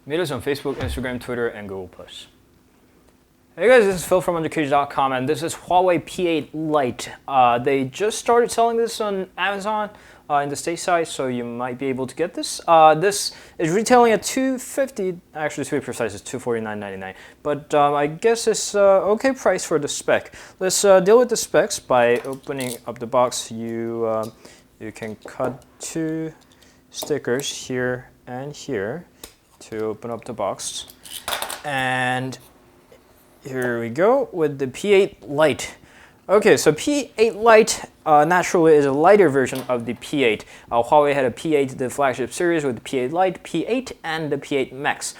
Meet us on Facebook, Instagram, Twitter, and Google+. Hey guys, this is Phil from undercage.com, and this is Huawei P8 Lite. They just started selling this on Amazon in the States side, so you might be able to get this. This is retailing at $250. Actually, to be precise, it's $249.99. But I guess it's okay price for the spec. Let's deal with the specs by opening up the box. You can cut two stickers here and here to open up the box, and here we go with the P8 Lite. Okay, so P8 Lite naturally is a lighter version of the P8. Huawei had a P8, the flagship series, with the P8 Lite, P8, and the P8 Max.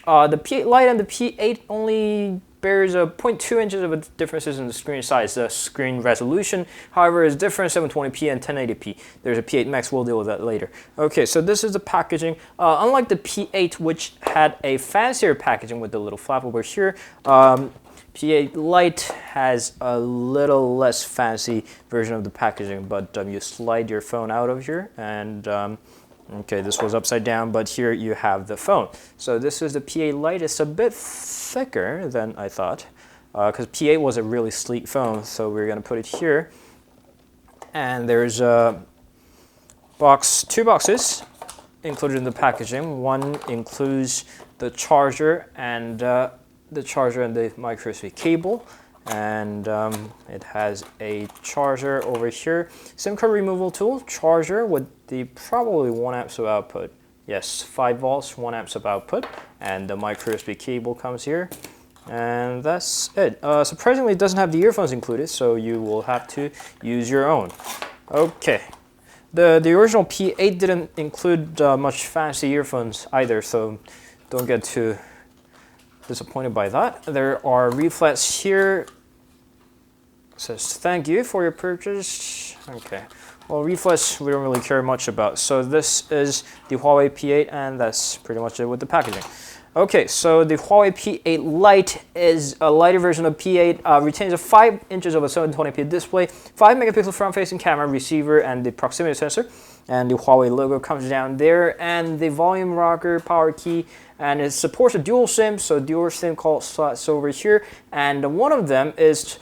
The P8 Lite and the P8 only bears 0.2 inches of a differences in the screen size. The screen resolution, however, is different, 720p and 1080p. There's a P8 Max, we'll deal with that later. Okay, so this is the packaging. Unlike the P8, which had a fancier packaging with the little flap over here, P8 Lite has a little less fancy version of the packaging, but you slide your phone out of here, and okay, this was upside down, but here you have the phone. So this is the P8 Lite. It's a bit thicker than I thought, because P8 was a really sleek phone, so we're going to put it here. And there's two boxes included in the packaging. One includes the charger and the micro USB cable, and it has a charger over here, SIM card removal tool, charger with the probably 1 amp of output. Yes, 5 volts, 1 amp of output, and the micro USB cable comes here, and that's it. Surprisingly, it doesn't have the earphones included, so you will have to use your own. Okay, the original P8 didn't include much fancy earphones either, so don't get too disappointed by that. There are leaflets here. It says thank you for your purchase. Okay, well, leaflets we don't really care much about. So this is the Huawei P8, and that's pretty much it with the packaging. Okay, so the Huawei P8 Lite is a lighter version of P8, retains a 5 inches of a 720p display, 5 megapixel front-facing camera, receiver, and the proximity sensor. And the Huawei logo comes down there, and the volume rocker, power key, and it supports a dual SIM, so dual SIM call slots over here, and one of them is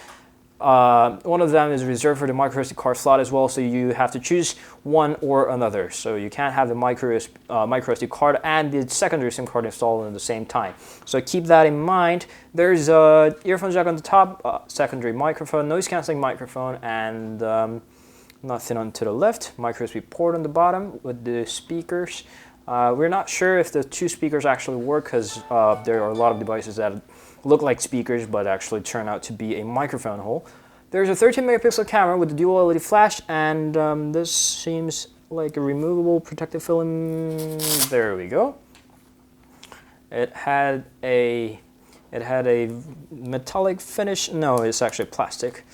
reserved for the micro SD card slot as well, so you have to choose one or another. So you can't have the micro SD card and the secondary SIM card installed at the same time. So keep that in mind. There's a earphone jack on the top, secondary microphone, noise cancelling microphone, and nothing on to the left. Micro USB port on the bottom with the speakers. We're not sure if the two speakers actually work, because there are a lot of devices that look like speakers but actually turn out to be a microphone hole. There's a 13 megapixel camera with a dual LED flash, and this seems like a removable protective film. There we go. It had a metallic finish. No, it's actually plastic.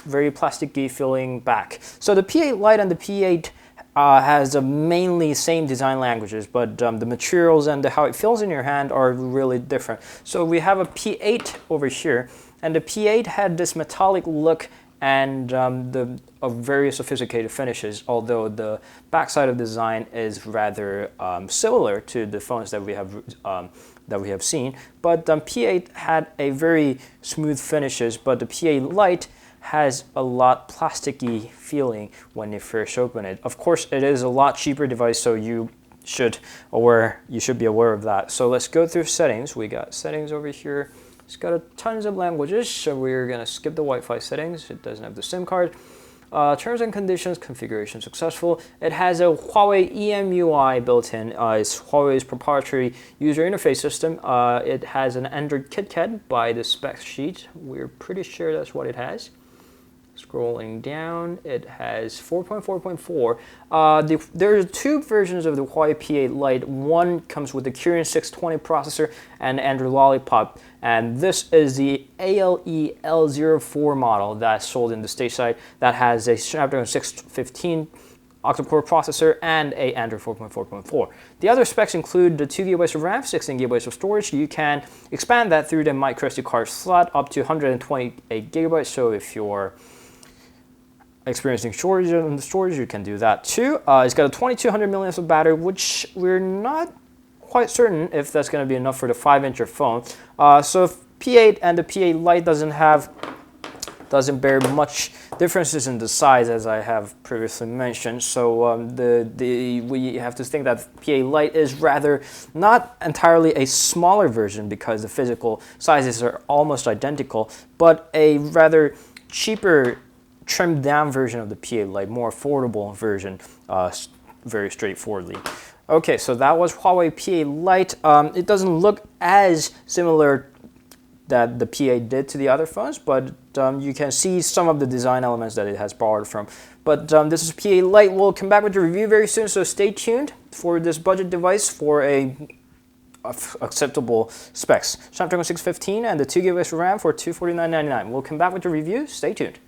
Very plasticky feeling back. So the P8 Lite and the P8 has mainly same design languages, but the materials and how it feels in your hand are really different. So we have a P8 over here, and the P8 had this metallic look and very sophisticated finishes, although the backside of the design is rather similar to the phones that we have seen. But P8 had a very smooth finishes, but the P8 Lite has a lot plasticky feeling when you first open it. Of course, it is a lot cheaper device, so you should be aware of that. So let's go through settings. We got settings over here. It's got tons of languages, so we're gonna skip the Wi-Fi settings. It doesn't have the SIM card. Terms and conditions, configuration successful. It has a Huawei EMUI built in. It's Huawei's proprietary user interface system. It has an Android KitKat by the spec sheet. We're pretty sure that's what it has. Scrolling down, it has 4.4.4. There are two versions of the Huawei P8 Lite. One comes with the Kirin 620 processor and Android Lollipop, and this is the ALE L04 model that's sold in the stateside that has a Snapdragon 615 octa-core processor and a Android 4.4.4. The other specs include the 2 GB of RAM, 16 GB of storage. You can expand that through the micro SD card slot up to 128 GB. So if you're experiencing shortage on the storage, you can do that too. It's got a 2200 milliamps of battery, which we're not quite certain if that's going to be enough for the 5-inch phone. So if P8 and the P8 Lite doesn't bear much differences in the size, as I have previously mentioned. So we have to think that P8 Lite is rather not entirely a smaller version because the physical sizes are almost identical, but a rather cheaper, trimmed down version of the P8 Lite, more affordable version, very straightforwardly. Okay, so that was Huawei P8 Lite. It doesn't look as similar that the P8 did to the other phones, but you can see some of the design elements that it has borrowed from. But this is P8 Lite. We'll come back with the review very soon, so stay tuned for this budget device for acceptable specs. Snapdragon 615 and the 2 GB RAM for $249.99. We'll come back with the review. Stay tuned.